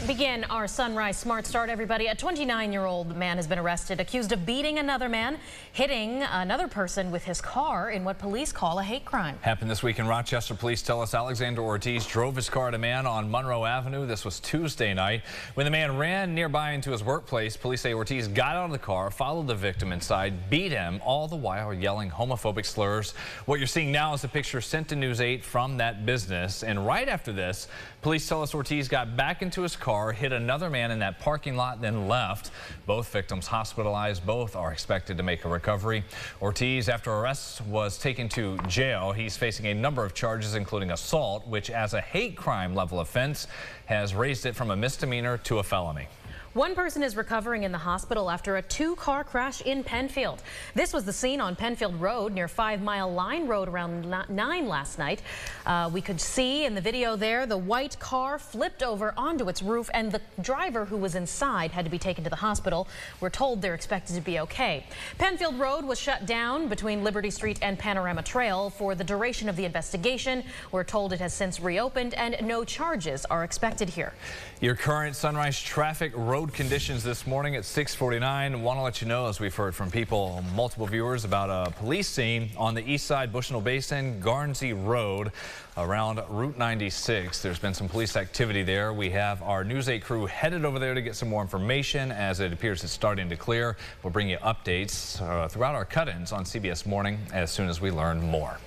Begin our Sunrise Smart Start, everybody. A 29-year-old man has been arrested, accused of beating another man, hitting another person with his car in what police call a hate crime. Happened this week in Rochester. Police tell us Alexander Ortiz drove his car at a man on Monroe Avenue. This was Tuesday night. When the man ran nearby into his workplace, police say Ortiz got out of the car, followed the victim inside, beat him, all the while yelling homophobic slurs. What you're seeing now is a picture sent to News 8 from that business. And right after this, police tell us Ortiz got back into his car, hit another man in that parking lot, then left. Both victims hospitalized. Both are expected to make a recovery. Ortiz, after arrest, was taken to jail. He's facing a number of charges, including assault, which as a hate crime level offense has raised it from a misdemeanor to a felony. One person is recovering in the hospital after a two-car crash in Penfield. This was the scene on Penfield Road near 5 Mile Line Road around 9 last night. We could see in the video there the white car flipped over onto its roof, and the driver who was inside had to be taken to the hospital. We're told they're expected to be okay. Penfield Road was shut down between Liberty Street and Panorama Trail for the duration of the investigation. We're told it has since reopened and no charges are expected here. Your current Sunrise traffic road conditions this morning at 6:49. Want to let you know, as we've heard from people, multiple viewers, about a police scene on the east side, Bushnell Basin, Garnsey Road, around Route 96. There's been some police activity there. We have our News 8 crew headed over there to get some more information, as it appears it's starting to clear. We'll bring you updates throughout our cut-ins on CBS Morning as soon as we learn more.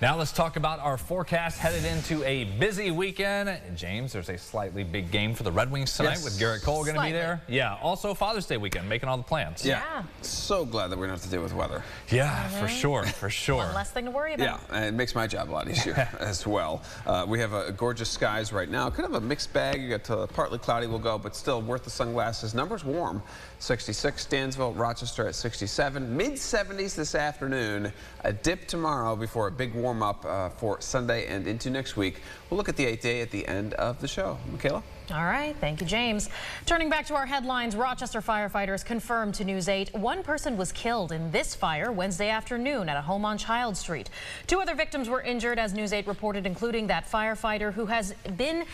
Now let's talk about our forecast headed into a busy weekend. James, there's a slightly big game for the Red Wings tonight with Gerrit going to be there. Yeah, also Father's Day weekend, making all the plans. Yeah. So glad that we don't have to deal with weather. Yeah, for sure, for sure. One less thing to worry about. Yeah, and it makes my job a lot easier as well. We have gorgeous skies right now. Kind of a mixed bag. You got partly cloudy will go, but still worth the sunglasses. Numbers warm. 66, Stansville, Rochester at 67. Mid-70s this afternoon. A dip tomorrow before a big warm-up for Sunday and into next week. We'll look at the 8th day at the end of the show. Michaela? All right. Thank you, James. Turning back to our headlines, Rochester firefighters confirmed to News 8 one person was killed in this fire Wednesday afternoon at a home on Child Street. 2 other victims were injured, as News 8 reported, including that firefighter who has been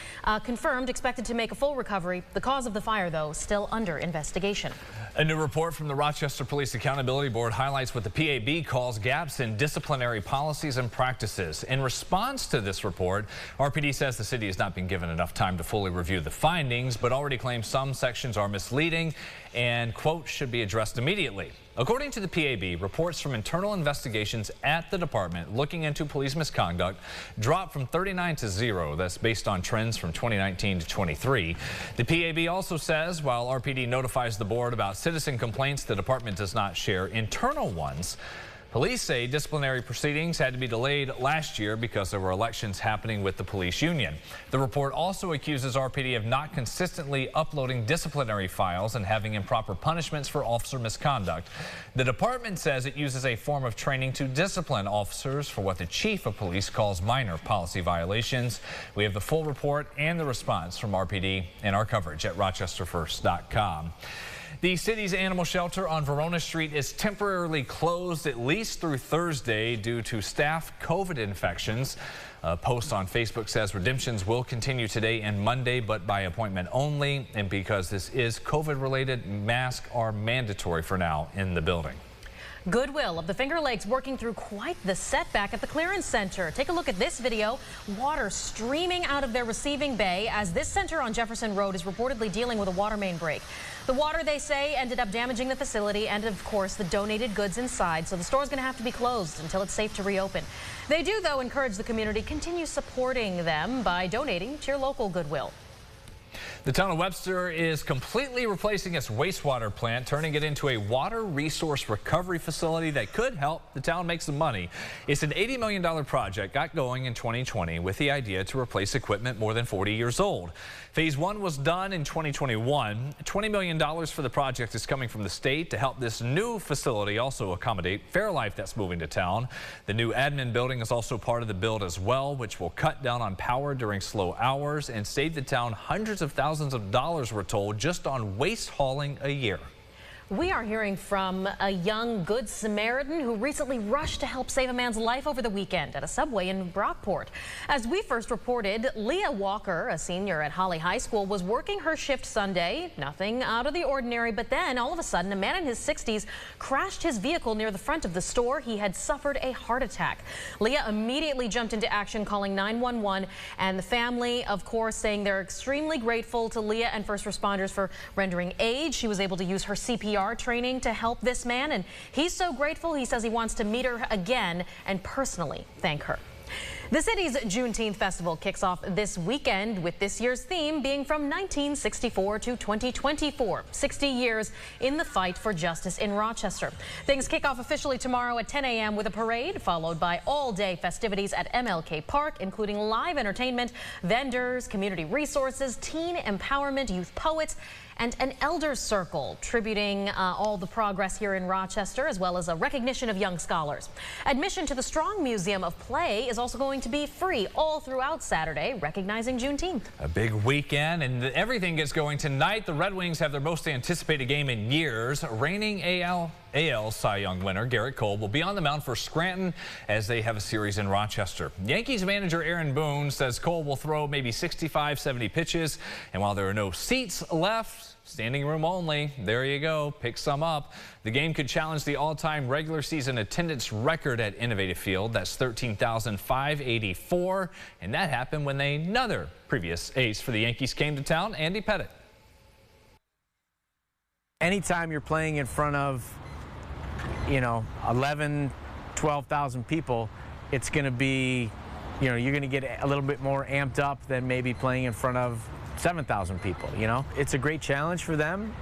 confirmed expected to make a full recovery. The cause of the fire, though, still under investigation. A new report from the Rochester Police Accountability Board highlights what the PAB calls gaps in disciplinary policies and practices. In response to this report, RPD says the city has not been given enough time to fully review the findings, but already claims some sections are misleading and, quote, should be addressed immediately. According to the PAB, reports from internal investigations at the department looking into police misconduct dropped from 39 to 0. That's based on trends from 2019 to 23. The PAB also says while RPD notifies the board about citizen complaints, the department does not share internal ones. Police say disciplinary proceedings had to be delayed last year because there were elections happening with the police union. The report also accuses RPD of not consistently uploading disciplinary files and having improper punishments for officer misconduct. The department says it uses a form of training to discipline officers for what the chief of police calls minor policy violations. We have the full report and the response from RPD in our coverage at rochesterfirst.com. The city's animal shelter on Verona Street is temporarily closed at least through Thursday due to staff COVID infections. A post on Facebook says redemptions will continue today and Monday, but by appointment only. And because this is COVID-related, masks are mandatory for now in the building. Goodwill of the Finger Lakes working through quite the setback at the clearance center. Take a look at this video. Water streaming out of their receiving bay as this center on Jefferson Road is reportedly dealing with a water main break. The water, they say, ended up damaging the facility and, of course, the donated goods inside. So the store is going to have to be closed until it's safe to reopen. They do, though, encourage the community to continue supporting them by donating to your local Goodwill. The town of Webster is completely replacing its wastewater plant, turning it into a water resource recovery facility that could help the town make some money. It's an $80 million project, got going in 2020 with the idea to replace equipment more than 40 years old. Phase 1 was done in 2021. $20 million for the project is coming from the state to help this new facility also accommodate Fairlife that's moving to town. The new admin building is also part of the build as well, which will cut down on power during slow hours and save the town hundreds of thousands of dollars, we're told, just on waste hauling a year. We are hearing from a young Good Samaritan who recently rushed to help save a man's life over the weekend at a subway in Brockport. As we first reported, Leah Walker, a senior at Holly High School, was working her shift Sunday. Nothing out of the ordinary, but then all of a sudden a man in his 60s crashed his vehicle near the front of the store. He had suffered a heart attack. Leah immediately jumped into action, calling 911, and the family, of course, saying they're extremely grateful to Leah and first responders for rendering aid. She was able to use her CPR training to help this man, and he's so grateful. He says he wants to meet her again and personally thank her. The city's Juneteenth festival kicks off this weekend with this year's theme being from 1964 to 2024, 60 years in the fight for justice in Rochester. Things kick off officially tomorrow at 10 a.m. with a parade followed by all-day festivities at MLK Park, including live entertainment, vendors, community resources, teen empowerment, youth poets, and an elders circle tributing all the progress here in Rochester, as well as a recognition of young scholars. Admission to the Strong Museum of Play is also going to be free all throughout Saturday, recognizing Juneteenth. A big weekend, and everything gets going tonight. The Red Wings have their most anticipated game in years. Reigning AL Cy Young winner Gerrit will be on the mound for Scranton as they have a series in Rochester. Yankees manager Aaron Boone says Cole will throw maybe 65, 70 pitches, and while there are no seats left, standing room only, there you go, pick some up. The game could challenge the all-time regular season attendance record at Innovative Field. That's 13,584, and that happened when another previous ace for the Yankees came to town, Andy Pettit. Anytime you're playing in front of 11, 12,000 people, it's going to be, you're going to get a little bit more amped up than maybe playing in front of 7,000 people. It's a great challenge for them.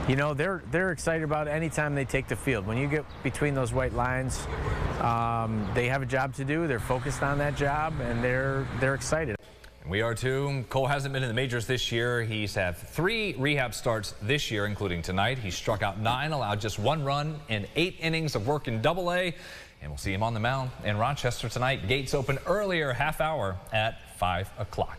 They're excited about it anytime they take the field. When you get between those white lines, they have a job to do. They're focused on that job, and they're excited. We are too. Cole hasn't been in the majors this year. He's had 3 rehab starts this year, including tonight. He struck out 9, allowed just 1 run in 8 innings of work in Double-A. And we'll see him on the mound in Rochester tonight. Gates open earlier, half hour at 5 o'clock.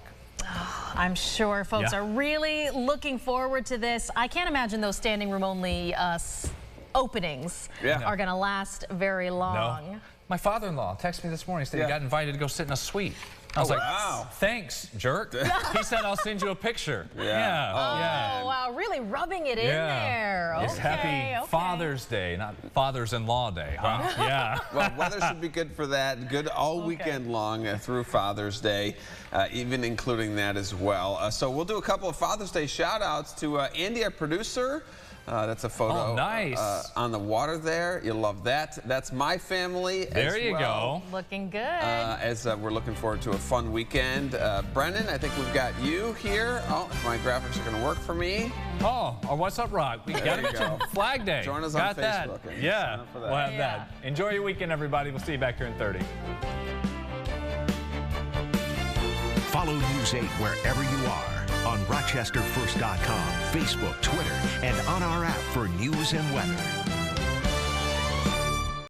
Oh, I'm sure folks are really looking forward to this. I can't imagine those standing room only openings are going to last very long. No. My father-in-law texted me this morning, said he got invited to go sit in a suite. I was like, wow. Thanks, jerk. He said, I'll send you a picture. Wow, really rubbing it in there. It's happy Father's Day, not Fathers-in-Law Day, huh? Well, weather should be good for that. Good all weekend long through Father's Day, even including that as well. So we'll do a couple of Father's Day shout-outs to Andy, our producer. That's a photo on the water there. You'll love that. That's my family there you go. Looking good. As we're looking forward to a fun weekend. Brennan, I think we've got you here. Oh, if my graphics are going to work for me. Oh, What's Up Rock. We got to mention Flag Day. Join us on Facebook. That. Yeah, we'll have that. Enjoy your weekend, everybody. We'll see you back here in 30. Follow News 8 wherever you are. On RochesterFirst.com, Facebook, Twitter, and on our app for news and weather.